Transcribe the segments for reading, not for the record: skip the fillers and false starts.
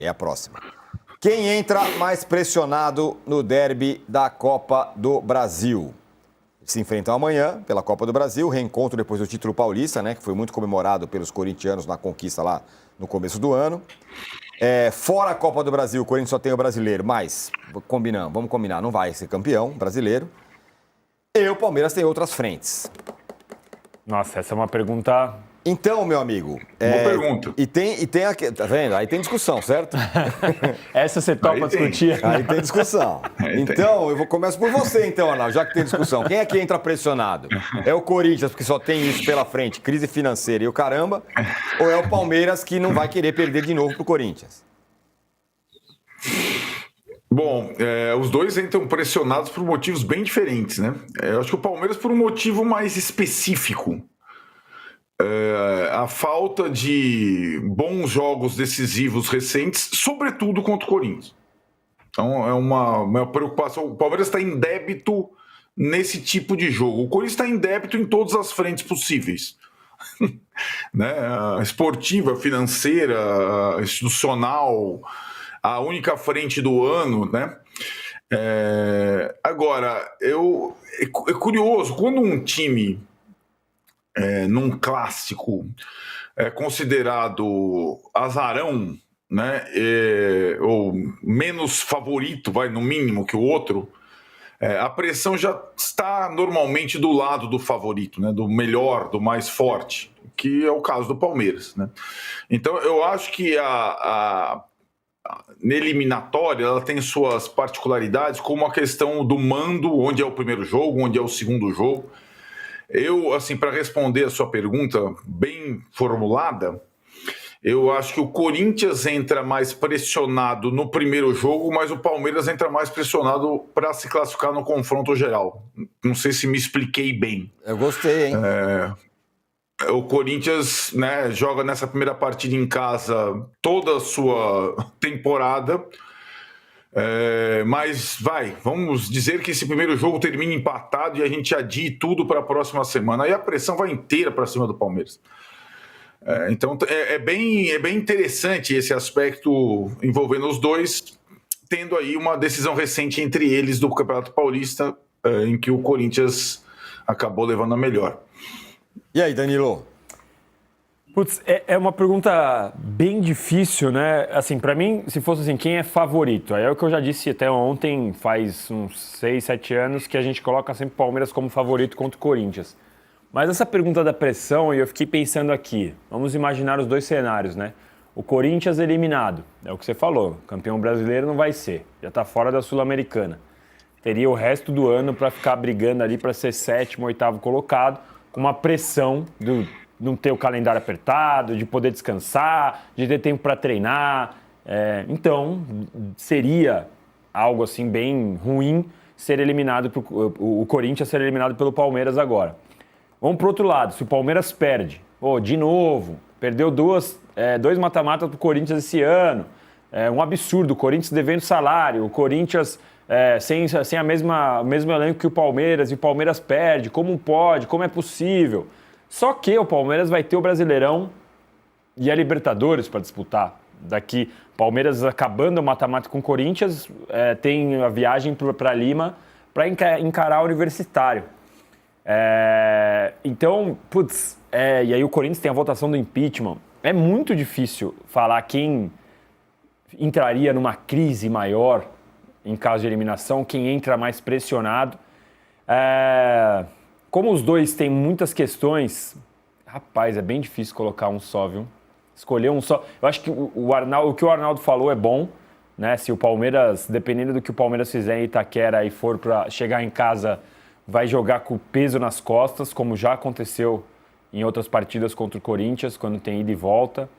É a próxima. Quem entra mais pressionado no derby da Copa do Brasil? Se enfrentam amanhã pela Copa do Brasil, reencontro depois do título paulista, né, que foi muito comemorado pelos corintianos na conquista lá no começo do ano. Fora a Copa do Brasil, o Corinthians só tem o brasileiro, mas vamos combinar, não vai ser campeão brasileiro. E o Palmeiras tem outras frentes. Nossa, essa é uma pergunta... Então, meu amigo... Boa pergunta. E tem aqui, tá vendo? Aí tem discussão, certo? Essa você topa discutir? Aí tem discussão. Então, começo por você, então, Arnaldo, já que tem discussão. Quem é que entra pressionado? É o Corinthians, porque só tem isso pela frente, crise financeira e o caramba? Ou é o Palmeiras, que não vai querer perder de novo pro Corinthians? Bom, os dois entram pressionados por motivos bem diferentes, né? Eu acho que o Palmeiras por um motivo mais específico. A falta de bons jogos decisivos recentes, sobretudo contra o Corinthians. Então é uma preocupação. O Palmeiras está em débito nesse tipo de jogo. O Corinthians está em débito em todas as frentes possíveis. Né? A esportiva, financeira, a institucional, a única frente do ano, né? Agora, é curioso, quando um time... num clássico considerado azarão, né, ou menos favorito, no mínimo que o outro, a pressão já está normalmente do lado do favorito, né, do melhor, do mais forte, que é o caso do Palmeiras, né? Então eu acho que na eliminatória ela tem suas particularidades, como a questão do mando, onde é o primeiro jogo, onde é o segundo jogo. Eu, assim, para responder a sua pergunta bem formulada, eu acho que o Corinthians entra mais pressionado no primeiro jogo, mas o Palmeiras entra mais pressionado para se classificar no confronto geral. Não sei se me expliquei bem. Eu gostei, hein? O Corinthians, né, joga nessa primeira partida em casa toda a sua temporada. Mas vamos dizer que esse primeiro jogo termine empatado e a gente adie tudo para a próxima semana. Aí a pressão vai inteira para cima do Palmeiras. Então é bem interessante esse aspecto envolvendo os dois, tendo aí uma decisão recente entre eles do Campeonato Paulista, em que o Corinthians acabou levando a melhor. E aí, Danilo? Putz, é uma pergunta bem difícil, né? Assim, pra mim, se fosse assim, quem é favorito? Aí é o que eu já disse até ontem, faz uns 6, 7 anos, que a gente coloca sempre o Palmeiras como favorito contra o Corinthians. Mas essa pergunta da pressão, eu fiquei pensando aqui, vamos imaginar os dois cenários, né? O Corinthians eliminado, é o que você falou, campeão brasileiro não vai ser, já tá fora da Sul-Americana. Teria o resto do ano pra ficar brigando ali pra ser 7º, 8º colocado, com uma pressão do não ter o calendário apertado, de poder descansar, de ter tempo para treinar. Então, seria algo assim bem ruim ser eliminado, o Corinthians ser eliminado pelo Palmeiras agora. Vamos para o outro lado, se o Palmeiras perde, de novo, perdeu dois mata-matas para o Corinthians esse ano, um absurdo, o Corinthians devendo salário, o Corinthians sem o mesmo elenco que o Palmeiras, e o Palmeiras perde, como pode, como é possível? Só que o Palmeiras vai ter o Brasileirão e a Libertadores para disputar. Daqui, Palmeiras acabando o mata-mata com o Corinthians, tem a viagem para Lima para encarar o Universitário. Então, e aí o Corinthians tem a votação do impeachment. É muito difícil falar quem entraria numa crise maior em caso de eliminação, quem entra mais pressionado. Como os dois têm muitas questões, rapaz, é bem difícil colocar um só, viu? Escolher um só. Eu acho que o que o Arnaldo falou é bom, né? Se o Palmeiras, dependendo do que o Palmeiras fizer em Itaquera e for para chegar em casa, vai jogar com o peso nas costas, como já aconteceu em outras partidas contra o Corinthians, quando tem ida e volta.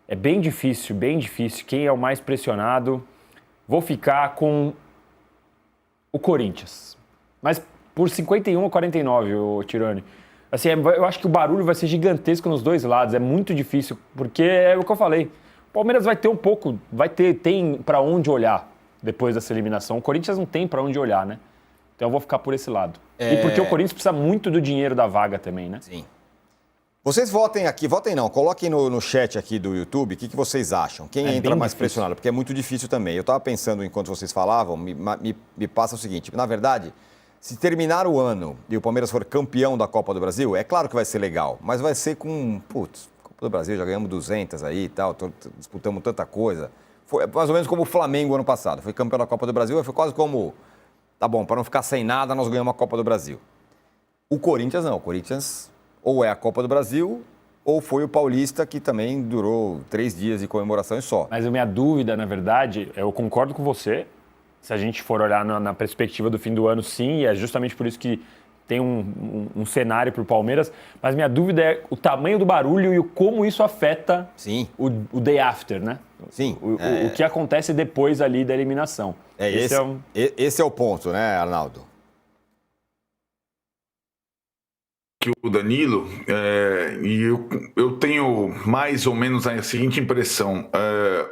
É bem difícil, bem difícil. Quem é o mais pressionado? Vou ficar com o Corinthians. Mas por 51-49, o Tirone. Assim, eu acho que o barulho vai ser gigantesco nos dois lados. É muito difícil, porque é o que eu falei. O Palmeiras vai ter um pouco, tem para onde olhar depois dessa eliminação. O Corinthians não tem para onde olhar, né? Então eu vou ficar por esse lado. E porque o Corinthians precisa muito do dinheiro da vaga também, né? Sim. Vocês votem aqui, votem não, coloquem no chat aqui do YouTube o que vocês acham. Quem entra mais pressionado, porque é muito difícil também. Eu estava pensando enquanto vocês falavam, me passa o seguinte, na verdade, se terminar o ano e o Palmeiras for campeão da Copa do Brasil, é claro que vai ser legal, mas vai ser com, Copa do Brasil, já ganhamos 200 aí e tal, disputamos tanta coisa. Foi mais ou menos como o Flamengo ano passado, foi campeão da Copa do Brasil, foi quase como, tá bom, para não ficar sem nada, nós ganhamos a Copa do Brasil. O Corinthians não, o Corinthians ou é a Copa do Brasil, ou foi o Paulista, que também durou 3 dias de comemoração e só. Mas a minha dúvida, na verdade, eu concordo com você, se a gente for olhar na perspectiva do fim do ano, sim, e é justamente por isso que tem um cenário para o Palmeiras, mas minha dúvida é o tamanho do barulho e como isso afeta sim. o day after, né? Sim. O que acontece depois ali da eliminação. Esse é o ponto, né, Arnaldo? Que o Danilo, e eu tenho mais ou menos a seguinte impressão,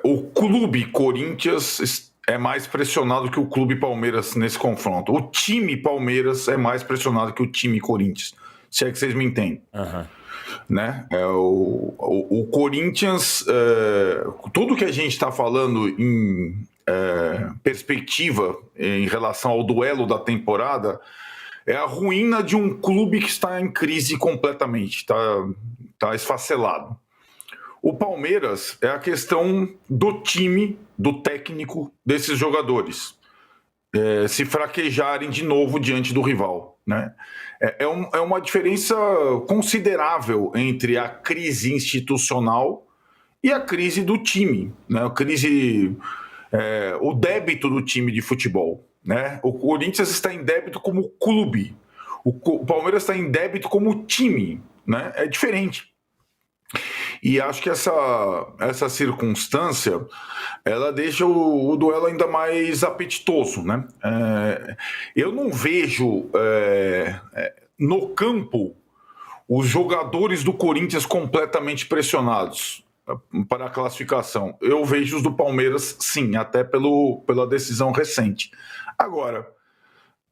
o clube Corinthians é mais pressionado que o clube Palmeiras nesse confronto. O time Palmeiras é mais pressionado que o time Corinthians, se é que vocês me entendem. Né? O Corinthians, tudo que a gente está falando em perspectiva em relação ao duelo da temporada é a ruína de um clube que está em crise completamente, está esfacelado. O Palmeiras é a questão do time, do técnico, desses jogadores se fraquejarem de novo diante do rival. Né? É uma diferença considerável entre a crise institucional e a crise do time, né? O débito do time de futebol. Né? O Corinthians está em débito como clube, o Palmeiras está em débito como time, né? É diferente. E acho que essa circunstância ela deixa o duelo ainda mais apetitoso, né? Eu não vejo no campo os jogadores do Corinthians completamente pressionados para a classificação. Eu vejo os do Palmeiras, sim, até pela decisão recente. Agora,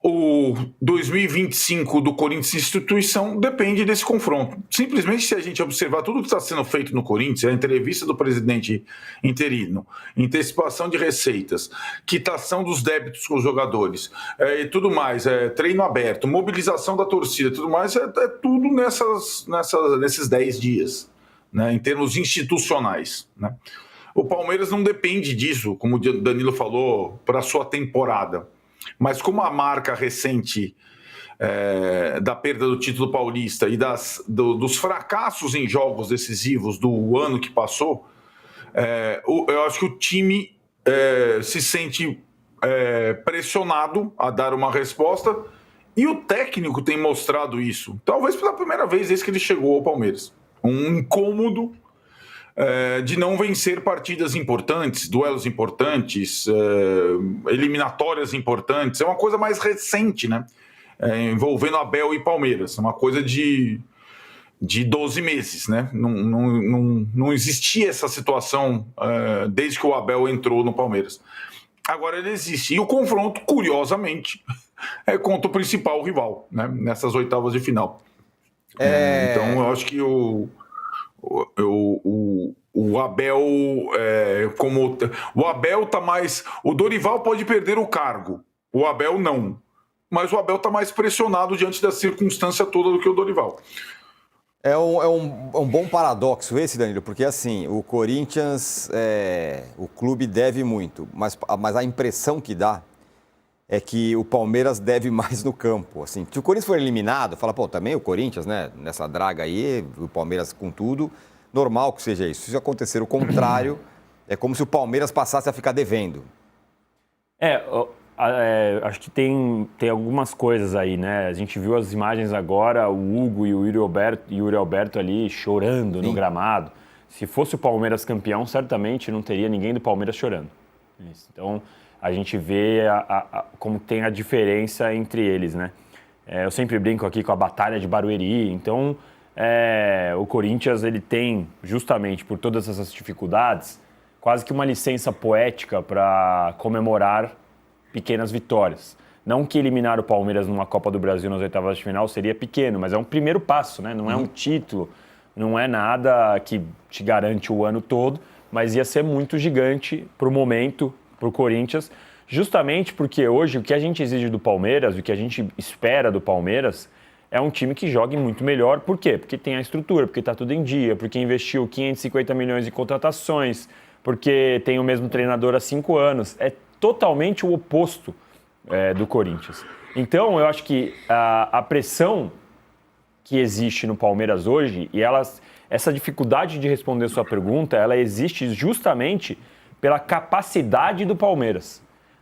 o 2025 do Corinthians instituição depende desse confronto. Simplesmente, se a gente observar tudo que está sendo feito no Corinthians, a entrevista do presidente interino, antecipação de receitas, quitação dos débitos com os jogadores e tudo mais, treino aberto, mobilização da torcida, tudo mais, é tudo nesses 10 dias, né, em termos institucionais. Né? O Palmeiras não depende disso, como o Danilo falou, para a sua temporada. Mas como a marca recente da perda do título paulista e dos fracassos em jogos decisivos do ano que passou, eu acho que o time se sente pressionado a dar uma resposta e o técnico tem mostrado isso, talvez pela primeira vez desde que ele chegou ao Palmeiras. Um incômodo de não vencer partidas importantes, duelos importantes, eliminatórias importantes. É uma coisa mais recente, né? Envolvendo Abel e Palmeiras. É uma coisa de 12 meses, né? Não existia essa situação desde que o Abel entrou no Palmeiras. Agora ele existe. E o confronto, curiosamente, é contra o principal rival, né? Nessas oitavas de final. Então eu acho que o Abel, como o Abel tá mais, o Dorival pode perder o cargo, o Abel não, mas o Abel tá mais pressionado diante da circunstância toda do que o Dorival. É um bom paradoxo esse, Danilo, porque assim, o Corinthians, o clube deve muito, mas a impressão que dá é que o Palmeiras deve mais no campo. Assim, se o Corinthians for eliminado, fala, também o Corinthians, né, nessa draga aí, o Palmeiras com tudo, normal que seja isso. Se acontecer o contrário, é como se o Palmeiras passasse a ficar devendo. Acho que tem algumas coisas aí, né? A gente viu as imagens agora, o Hugo e o Yuri Alberto ali chorando no gramado. Se fosse o Palmeiras campeão, certamente não teria ninguém do Palmeiras chorando. Então, a gente vê como tem a diferença entre eles, né? Eu sempre brinco aqui com a Batalha de Barueri. Então, o Corinthians ele tem, justamente por todas essas dificuldades, quase que uma licença poética para comemorar pequenas vitórias. Não que eliminar o Palmeiras numa Copa do Brasil nas oitavas de final seria pequeno, mas é um primeiro passo, né? Não é um título, Não é nada que te garante o ano todo, mas ia ser muito gigante para o momento, para o Corinthians, justamente porque hoje o que a gente exige do Palmeiras, o que a gente espera do Palmeiras, é um time que jogue muito melhor. Por quê? Porque tem a estrutura, porque está tudo em dia, porque investiu 550 milhões em contratações, porque tem o mesmo treinador há 5 anos. É totalmente o oposto do Corinthians. Então, eu acho que a pressão que existe no Palmeiras hoje, e essa dificuldade de responder sua pergunta, ela existe justamente pela capacidade do Palmeiras.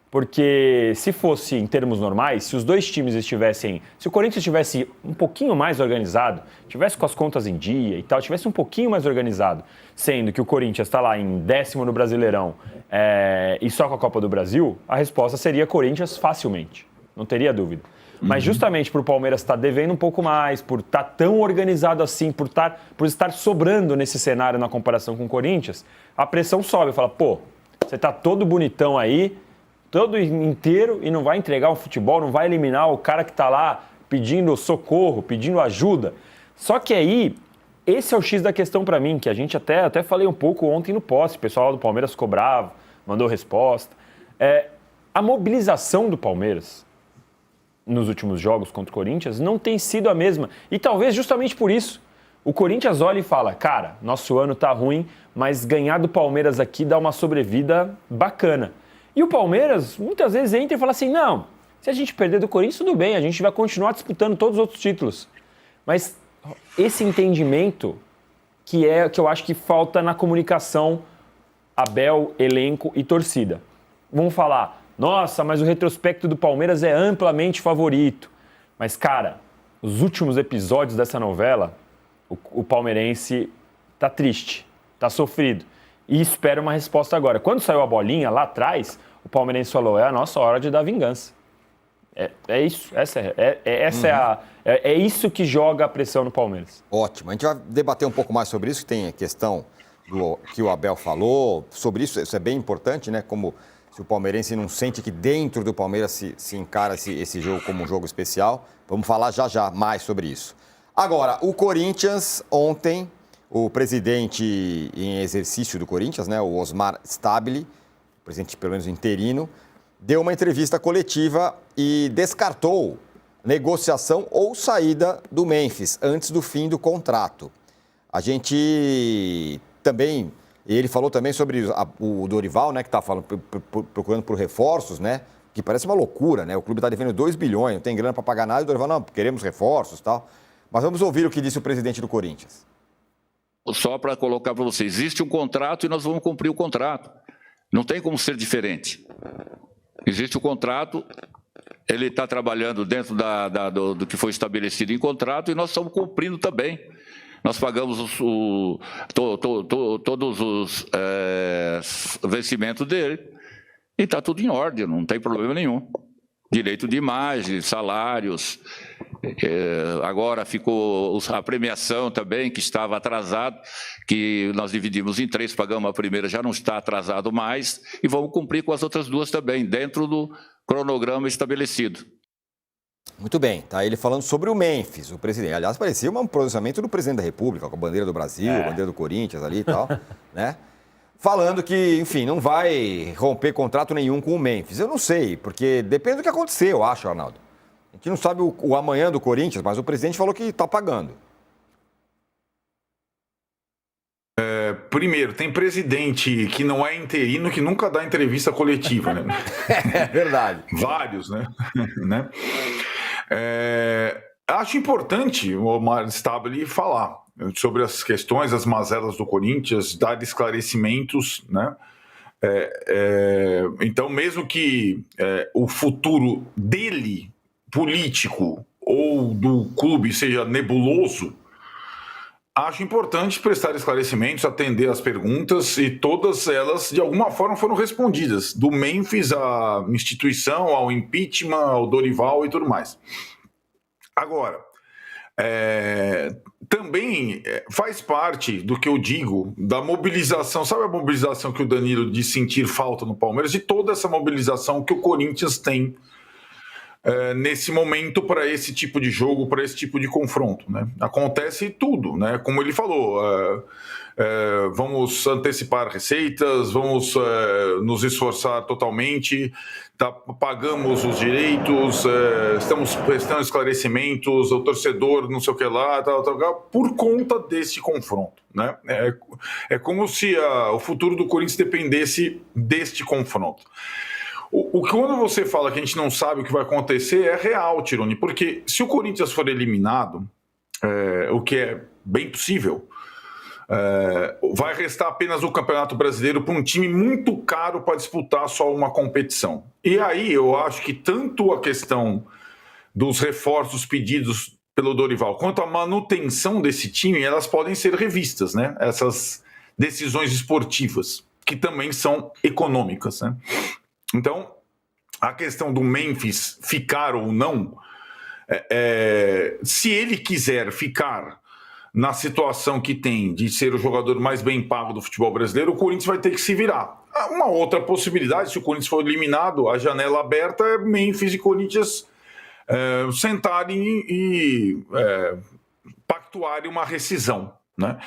Porque se fosse em termos normais, se os dois times estivessem... Se o Corinthians estivesse um pouquinho mais organizado, tivesse com as contas em dia e tal, estivesse um pouquinho mais organizado, sendo que o Corinthians está lá em 10º no Brasileirão e só com a Copa do Brasil, a resposta seria Corinthians facilmente, não teria dúvida. Mas justamente por o Palmeiras estar devendo um pouco mais, por estar tão organizado assim, por estar sobrando nesse cenário na comparação com o Corinthians, a pressão sobe. Fala, pô, você está todo bonitão aí, todo inteiro e não vai entregar um futebol, não vai eliminar o cara que está lá pedindo socorro, pedindo ajuda. Só que aí, esse é o X da questão para mim, que a gente até falei um pouco ontem no post, o pessoal do Palmeiras ficou bravo, mandou resposta. A mobilização do Palmeiras nos últimos jogos contra o Corinthians não tem sido a mesma. E talvez justamente por isso. O Corinthians olha e fala, cara, nosso ano tá ruim, mas ganhar do Palmeiras aqui dá uma sobrevida bacana. E o Palmeiras muitas vezes entra e fala assim, não, se a gente perder do Corinthians, tudo bem, a gente vai continuar disputando todos os outros títulos. Mas esse entendimento que eu acho que falta na comunicação Abel, elenco e torcida. Vamos falar, nossa, mas o retrospecto do Palmeiras é amplamente favorito. Mas, cara, os últimos episódios dessa novela, o palmeirense tá triste, tá sofrido. E espera uma resposta agora. Quando saiu a bolinha lá atrás, o palmeirense falou, é a nossa hora de dar vingança. É isso, é isso que joga a pressão no Palmeiras. Ótimo, a gente vai debater um pouco mais sobre isso, que tem a questão que o Abel falou, sobre isso é bem importante, né, como se o palmeirense não sente que dentro do Palmeiras se encara esse jogo como um jogo especial. Vamos falar já mais sobre isso. Agora, o Corinthians ontem... O presidente em exercício do Corinthians, né, o Osmar Stabile, presidente pelo menos interino, deu uma entrevista coletiva e descartou negociação ou saída do Memphis antes do fim do contrato. A gente também, ele falou também sobre o Dorival, né, que está procurando por reforços, né, que parece uma loucura, né, o clube está devendo 2 bilhões, não tem grana para pagar nada, e o Dorival, não, queremos reforços e tal. Mas vamos ouvir o que disse o presidente do Corinthians. Só para colocar para vocês, existe um contrato e nós vamos cumprir o contrato. Não tem como ser diferente. Existe o contrato, ele está trabalhando dentro do que foi estabelecido em contrato e nós estamos cumprindo também. Nós pagamos todos os vencimentos dele e está tudo em ordem, não tem problema nenhum. Direito de imagem, salários, agora ficou a premiação também, que estava atrasado, que nós dividimos em 3, pagamos a primeira, já não está atrasado mais, e vamos cumprir com as outras 2 também, dentro do cronograma estabelecido. Muito bem, tá ele falando sobre o Memphis, o presidente. Aliás, parecia um pronunciamento do presidente da República, com a bandeira do Brasil, a bandeira do Corinthians ali e tal, né? Falando que, enfim, não vai romper contrato nenhum com o Memphis. Eu não sei, porque depende do que acontecer, eu acho, Arnaldo. A gente não sabe o amanhã do Corinthians, mas o presidente falou que está pagando. Primeiro, tem presidente que não é interino que nunca dá entrevista coletiva, né? É verdade. Vários, né? Acho importante o Omar Stabile falar sobre as questões, as mazelas do Corinthians, dar esclarecimentos, né? Então, mesmo que o futuro dele, político, ou do clube seja nebuloso, acho importante prestar esclarecimentos, atender as perguntas, e todas elas, de alguma forma, foram respondidas. Do Memphis à instituição, ao impeachment, ao Dorival e tudo mais. Agora, também faz parte do que eu digo, da mobilização. Sabe a mobilização que o Danilo diz sentir falta no Palmeiras? De toda essa mobilização que o Corinthians tem nesse momento para esse tipo de jogo, para esse tipo de confronto, né? Acontece tudo, né? Como ele falou, vamos antecipar receitas, vamos nos esforçar totalmente, pagamos os direitos, estamos prestando esclarecimentos, o torcedor não sei o que lá, por conta desse confronto, né? É como se o futuro do Corinthians dependesse deste confronto. Quando você fala que a gente não sabe o que vai acontecer, é real, Tironi, porque se o Corinthians for eliminado, o que é bem possível, vai restar apenas o Campeonato Brasileiro para um time muito caro para disputar só uma competição. E aí eu acho que tanto a questão dos reforços pedidos pelo Dorival quanto a manutenção desse time, elas podem ser revistas, né? Essas decisões esportivas, que também são econômicas, né? Então, a questão do Memphis ficar ou não, se ele quiser ficar na situação que tem de ser o jogador mais bem pago do futebol brasileiro, o Corinthians vai ter que se virar. Uma outra possibilidade, se o Corinthians for eliminado, a janela aberta é Memphis e Corinthians sentarem e pactuarem uma rescisão, né?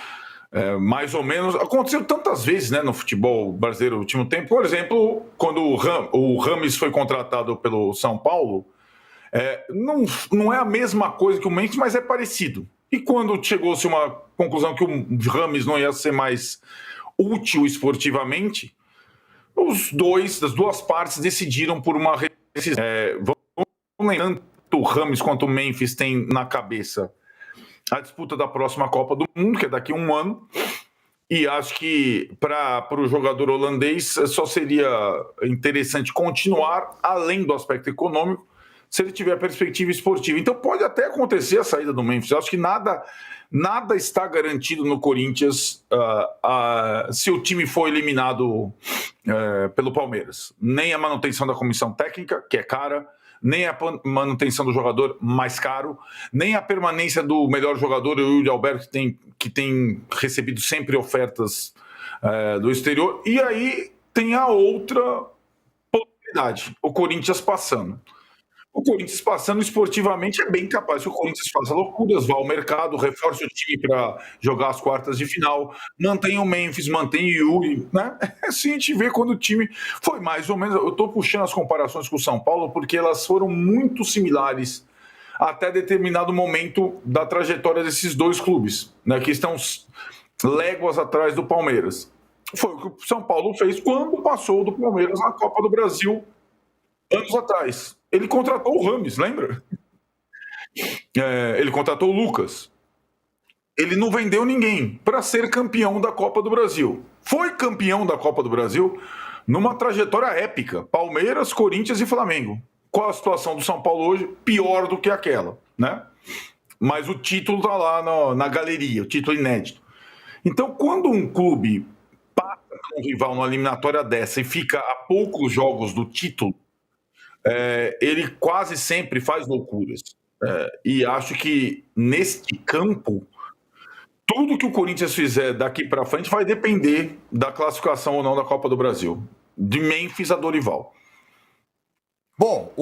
Mais ou menos, aconteceu tantas vezes, né, no futebol brasileiro no último tempo. Por exemplo, quando o Rames foi contratado pelo São Paulo, não é a mesma coisa que o Memphis, mas é parecido. E quando chegou-se uma conclusão que o Rames não ia ser mais útil esportivamente, as duas partes decidiram por uma rescisão. Vamos lembrar, tanto o Rames quanto o Memphis têm na cabeça a disputa da próxima Copa do Mundo, que é daqui a um ano, e acho que para o jogador holandês só seria interessante continuar, além do aspecto econômico, se ele tiver perspectiva esportiva. Então pode até acontecer a saída do Memphis. Eu acho que nada está garantido no Corinthians se o time for eliminado pelo Palmeiras. Nem a manutenção da comissão técnica, que é cara, nem a manutenção do jogador mais caro, nem a permanência do melhor jogador, o Yuri Alberto, que tem recebido sempre ofertas do exterior. E aí tem a outra possibilidade, o Corinthians passando. O Corinthians passando esportivamente é bem capaz que o Corinthians faça loucuras, vá ao mercado, reforce o time para jogar as quartas de final, mantenha o Memphis, mantenha o Yuri, né? Assim a gente vê quando o time foi mais ou menos... Eu estou puxando as comparações com o São Paulo porque elas foram muito similares até determinado momento da trajetória desses dois clubes, né? Que estão léguas atrás do Palmeiras. Foi o que o São Paulo fez quando passou do Palmeiras na Copa do Brasil anos atrás. Ele contratou o Rames, lembra? Ele contratou o Lucas. Ele não vendeu ninguém para ser campeão da Copa do Brasil. Foi campeão da Copa do Brasil numa trajetória épica. Palmeiras, Corinthians e Flamengo. Qual a situação do São Paulo hoje? Pior do que aquela, né? Mas o título está lá na galeria, o título inédito. Então, quando um clube passa com um rival numa eliminatória dessa e fica a poucos jogos do título, ele quase sempre faz loucuras. E acho que neste campo, tudo que o Corinthians fizer daqui para frente vai depender da classificação ou não da Copa do Brasil. De Memphis a Dorival. Bom,